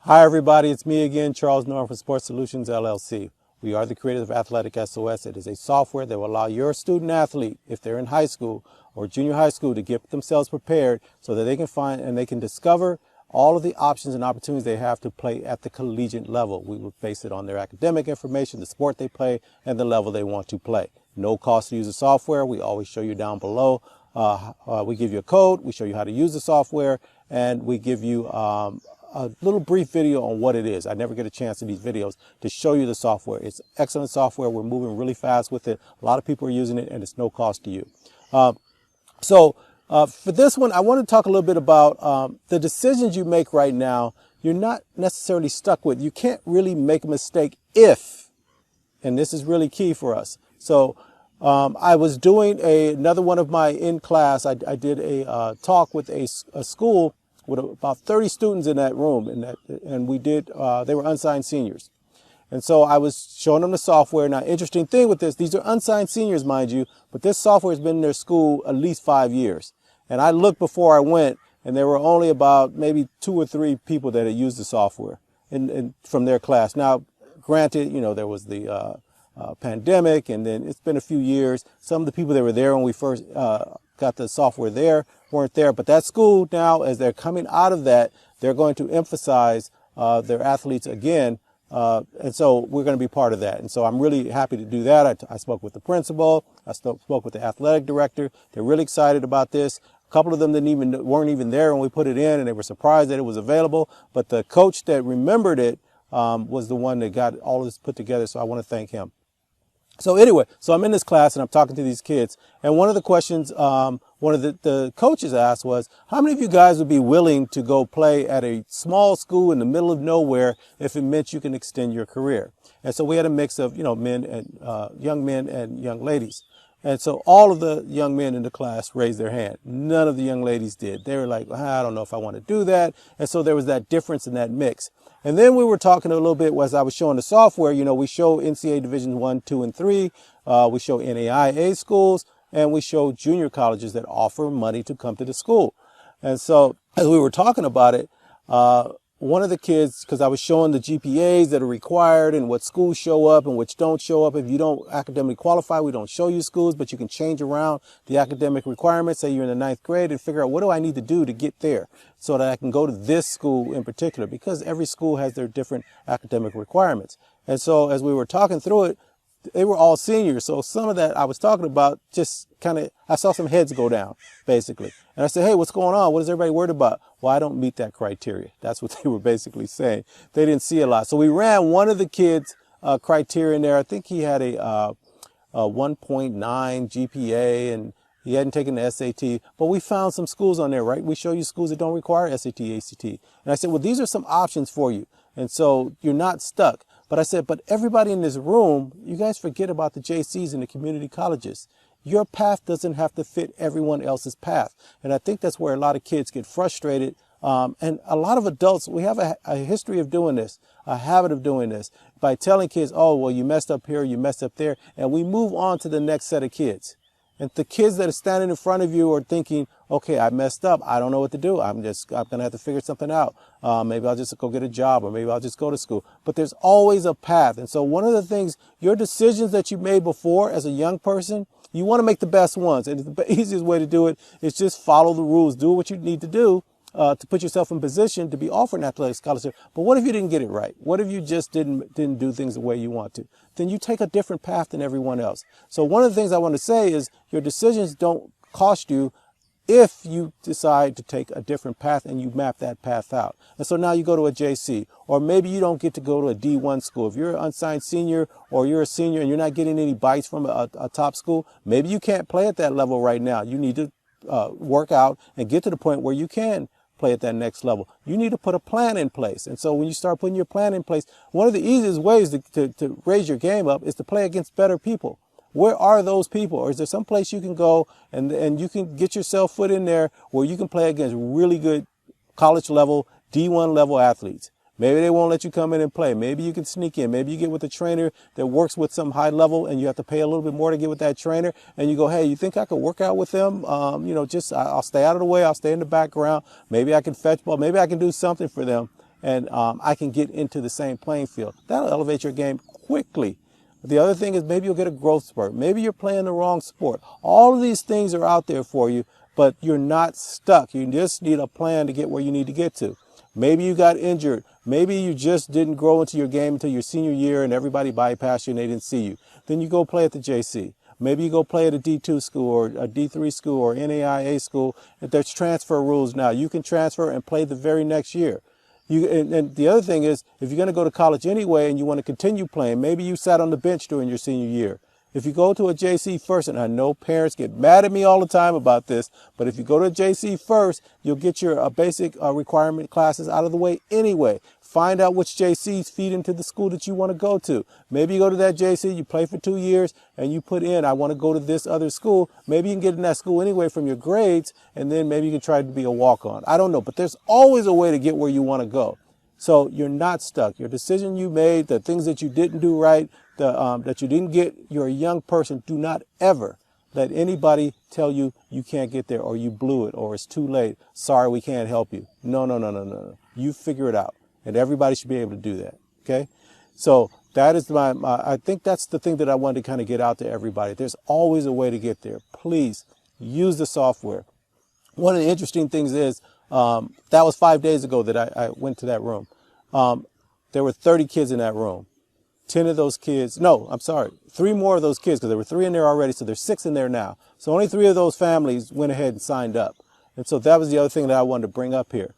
Hi everybody, it's me again, Charles Norman from Sports Solutions LLC. We are the creators of Athletic SOS. It is a software that will allow your student athlete, if they're in high school or junior high school, to get themselves prepared so that they can find and they can discover all of the options and opportunities they have to play at the collegiate level. We will base it on their academic information, the sport they play, and the level they want to play. No cost to use the software. We always show you down below. We give you a code, we show you how to use the software, and we give you a little brief video on what it is. I never get a chance in these videos to show you the software. It's excellent software. We're moving really fast with it. A lot of people are using it, and it's no cost to you. For this one, I want to talk a little bit about the decisions you make right now. You're not necessarily stuck with. You can't really make a mistake if, and this is really key for us. So I was doing another one of my in class. I did a talk with a school with about 30 students in that room, and we did. They were unsigned seniors, and so I was showing them the software. Now, interesting thing with this, these are unsigned seniors, mind you, but this software has been in their school at least 5 years. And I looked before I went, and there were only about maybe 2 or 3 people that had used the software from their class. Now, granted, you know, there was the pandemic, and then it's been a few years. Some of the people that were there when we first got the software there weren't there. But that school now, as they're coming out of that, they're going to emphasize their athletes again. And so we're going to be part of that. And so I'm really happy to do that. I spoke with the principal. I spoke with the athletic director. They're really excited about this. A couple of them weren't even there when we put it in, and they were surprised that it was available. But the coach that remembered it was the one that got all of this put together. So I want to thank him. So anyway, so I'm in this class and I'm talking to these kids. And one of the questions one of the coaches asked was, how many of you guys would be willing to go play at a small school in the middle of nowhere if it meant you can extend your career? And so we had a mix of, you know, men and young ladies. And so all of the young men in the class raised their hand. None of the young ladies did. They were like, I don't know if I want to do that. And so there was that difference in that mix. And then we were talking a little bit as I was showing the software. You know, we show NCAA Division 1, 2, and 3. We show NAIA schools, and we show junior colleges that offer money to come to the school. And so as we were talking about it, one of the kids, because I was showing the GPAs that are required and what schools show up and which don't show up. If you don't academically qualify, we don't show you schools, but you can change around the academic requirements. Say you're in the 9th grade and figure out what do I need to do to get there so that I can go to this school in particular, because every school has their different academic requirements. And so as we were talking through it, they were all seniors. So some of that I was talking about just kind of, I saw some heads go down, basically. And I said, hey, what's going on? What is everybody worried about? Well, I don't meet that criteria. That's what they were basically saying. They didn't see a lot. So we ran one of the kids' criteria in there. I think he had a 1.9 GPA, and he hadn't taken the SAT. But we found some schools on there, right? We show you schools that don't require SAT, ACT. And I said, well, these are some options for you. And so you're not stuck. But I said, but everybody in this room, you guys forget about the JCs and the community colleges. Your path doesn't have to fit everyone else's path. And I think that's where a lot of kids get frustrated. And a lot of adults, we have a history of doing this, a habit of doing this, by telling kids, oh, well, you messed up here, you messed up there. And we move on to the next set of kids. And the kids that are standing in front of you are thinking, okay, I messed up. I don't know what to do. I'm going to have to figure something out. Maybe I'll just go get a job, or maybe I'll just go to school. But there's always a path. And so one of the things, your decisions that you made before as a young person, you want to make the best ones. And the easiest way to do it is just follow the rules. Do what you need to do to put yourself in position to be offered an athletic scholarship. But what if you didn't get it right? What if you just didn't do things the way you want to? Then you take a different path than everyone else. So one of the things I want to say is your decisions don't cost you if you decide to take a different path and you map that path out. And so now you go to a JC, or maybe you don't get to go to a D1 school. If you're an unsigned senior, or you're a senior and you're not getting any bites from a top school, maybe you can't play at that level right now. You need to work out and get to the point where you can play at that next level. You need to put a plan in place. And so when you start putting your plan in place, one of the easiest ways to raise your game up is to play against better people. Where are those people? Or is there some place you can go and you can get yourself foot in there where you can play against really good college level, D1 level athletes? Maybe they won't let you come in and play. Maybe you can sneak in. Maybe you get with a trainer that works with some high level and you have to pay a little bit more to get with that trainer. And you go, hey, you think I could work out with them? I'll stay out of the way. I'll stay in the background. Maybe I can fetch ball. Maybe I can do something for them. and I can get into the same playing field. That'll elevate your game quickly. The other thing is maybe you'll get a growth spurt. Maybe you're playing the wrong sport. All of these things are out there for you, but you're not stuck. You just need a plan to get where you need to get to. Maybe you got injured. Maybe you just didn't grow into your game until your senior year and everybody bypassed you and they didn't see you. Then you go play at the JC. Maybe you go play at a D2 school or a D3 school or NAIA school. There's transfer rules now. You can transfer and play the very next year. And the other thing is, if you're going to go to college anyway and you want to continue playing, maybe you sat on the bench during your senior year. If you go to a JC first, and I know parents get mad at me all the time about this, but if you go to a JC first, you'll get your basic requirement classes out of the way anyway. Find out which JCs feed into the school that you want to go to. Maybe you go to that JC, you play for 2 years, and you put in, I want to go to this other school. Maybe you can get in that school anyway from your grades, and then maybe you can try to be a walk-on. I don't know, but there's always a way to get where you want to go. So you're not stuck. Your decision you made, the things that you didn't do right, that you didn't get, you're a young person. Do not ever let anybody tell you you can't get there or you blew it or it's too late. Sorry, we can't help you. No, no, no, no, no. You figure it out. And everybody should be able to do that. Okay. So that is I think that's the thing that I wanted to kind of get out to everybody. There's always a way to get there. Please use the software. One of the interesting things is, that was 5 days ago that I went to that room. There were 30 kids in that room. 10 of those kids, no, I'm sorry, 3 more of those kids, because there were 3 in there already, so there's 6 in there now. So only 3 of those families went ahead and signed up. And so that was the other thing that I wanted to bring up here.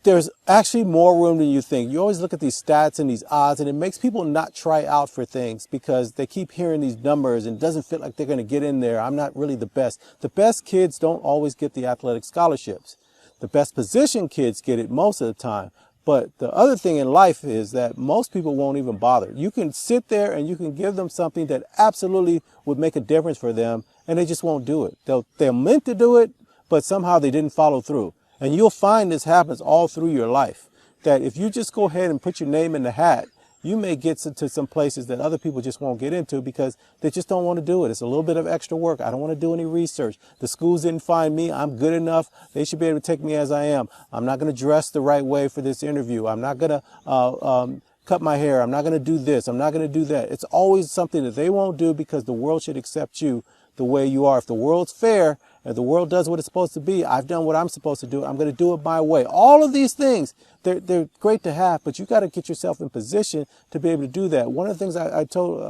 There's actually more room than you think. You always look at these stats and these odds, and it makes people not try out for things because they keep hearing these numbers and it doesn't feel like they're going to get in there. I'm not really the best. The best kids don't always get the athletic scholarships. The best position kids get it most of the time. But the other thing in life is that most people won't even bother. You can sit there and you can give them something that absolutely would make a difference for them, and they just won't do it. They're meant to do it, but somehow they didn't follow through. And you'll find this happens all through your life, that if you just go ahead and put your name in the hat, you may get to some places that other people just won't get into because they just don't want to do it. It's a little bit of extra work. I don't want to do any research. The schools didn't find me. I'm good enough. They should be able to take me as I am. I'm not going to dress the right way for this interview. I'm not going to cut my hair. I'm not going to do this. I'm not going to do that. It's always something that they won't do because the world should accept you the way you are. If the world's fair, if the world does what it's supposed to be, I've done what I'm supposed to do. I'm going to do it my way. All of these things, they're great to have, but you got to get yourself in position to be able to do that. One of the things I told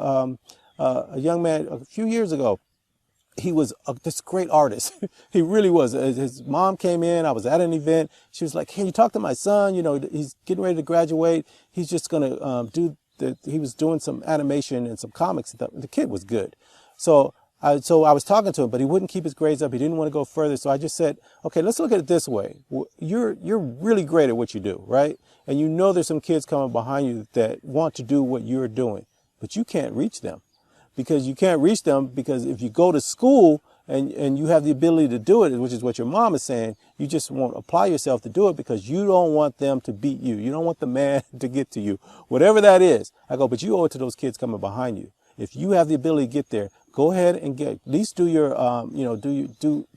a young man a few years ago, he was this great artist. He really was. His mom came in. I was at an event. She was like, "Can you talk to my son? You know, he's getting ready to graduate. He's just going to he was doing some animation and some comics. The kid was good. So I was talking to him, but he wouldn't keep his grades up. He didn't want to go further. So I just said, okay, let's look at it this way. You're really great at what you do, right? And you know there's some kids coming behind you that want to do what you're doing, but you can't reach them because if you go to school and you have the ability to do it, which is what your mom is saying, you just won't apply yourself to do it because you don't want them to beat you. You don't want the man to get to you, whatever that is. I go, but you owe it to those kids coming behind you. If you have the ability to get there, go ahead and at least do your,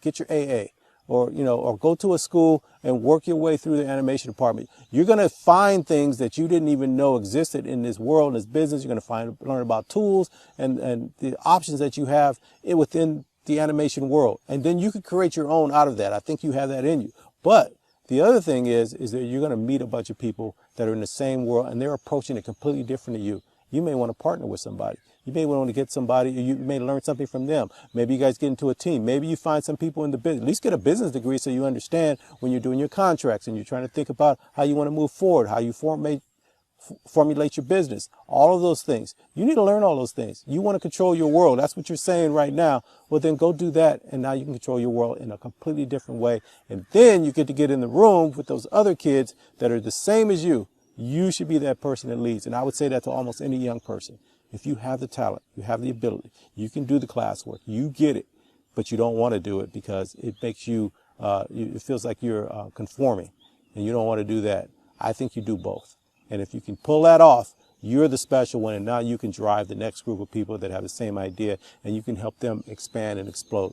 get your AA or go to a school and work your way through the animation department. You're going to find things that you didn't even know existed in this world, in this business. You're going to learn about tools and the options that you have within the animation world. And then you can create your own out of that. I think you have that in you. But the other thing is that you're going to meet a bunch of people that are in the same world and they're approaching it completely different to you. You may want to partner with somebody. You may want to get somebody, you may learn something from them. Maybe you guys get into a team. Maybe you find some people in the business. At least get a business degree so you understand when you're doing your contracts and you're trying to think about how you want to move forward, how you formulate your business, all of those things. You need to learn all those things. You want to control your world. That's what you're saying right now. Well, then go do that. And now you can control your world in a completely different way. And then you get to get in the room with those other kids that are the same as you. You should be that person that leads. And I would say that to almost any young person. If you have the talent, you have the ability, you can do the classwork, you get it, but you don't want to do it because it makes you, it feels like you're conforming and you don't want to do that. I think you do both. And if you can pull that off, you're the special one. And now you can drive the next group of people that have the same idea and you can help them expand and explode.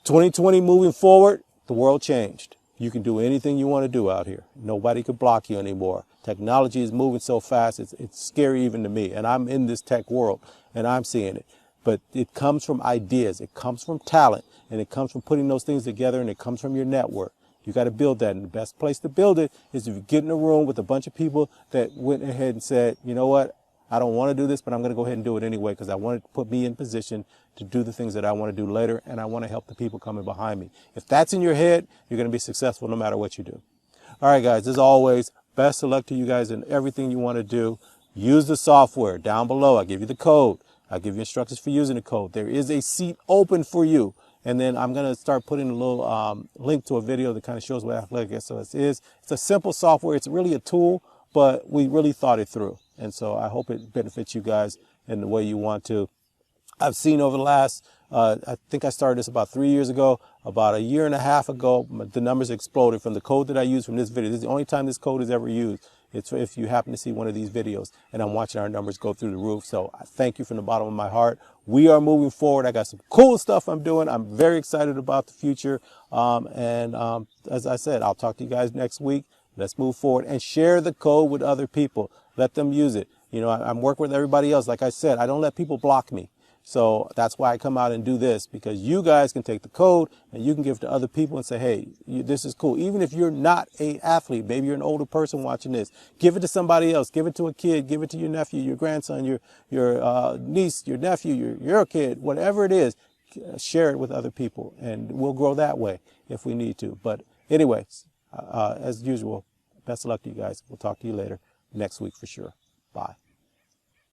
2020 moving forward, the world changed. You can do anything you want to do out here. Nobody could block you anymore. Technology is moving so fast, it's scary even to me. And I'm in this tech world, and I'm seeing it. But it comes from ideas, it comes from talent, and it comes from putting those things together, and it comes from your network. You got to build that, and the best place to build it is if you get in a room with a bunch of people that went ahead and said, you know what, I don't want to do this, but I'm going to go ahead and do it anyway because I want it to put me in position to do the things that I want to do later, and I want to help the people coming behind me. If that's in your head, you're going to be successful no matter what you do. All right, guys, as always, best of luck to you guys in everything you want to do. Use the software down below. I'll give you the code. I'll give you instructions for using the code. There is a seat open for you. And then I'm going to start putting a little link to a video that kind of shows what Athletic SOS is. It's a simple software. It's really a tool, but we really thought it through. And so I hope it benefits you guys in the way you want to. I've seen over the last, I think I started this about 3 years ago. About a year and a half ago, the numbers exploded from the code that I used from this video. This is the only time this code is ever used. It's if you happen to see one of these videos, and I'm watching our numbers go through the roof. So I thank you from the bottom of my heart. We are moving forward. I got some cool stuff I'm doing. I'm very excited about the future. As I said, I'll talk to you guys next week. Let's move forward and share the code with other people. Let them use it. You know, I'm working with everybody else. Like I said, I don't let people block me. So that's why I come out and do this, because you guys can take the code and you can give it to other people and say, hey, this is cool. Even if you're not an athlete, maybe you're an older person watching this, give it to somebody else. Give it to a kid. Give it to your nephew, your grandson, your niece, your nephew, your kid, whatever it is. Share it with other people, and we'll grow that way if we need to. But anyways, as usual, best of luck to you guys. We'll talk to you later next week for sure. Bye.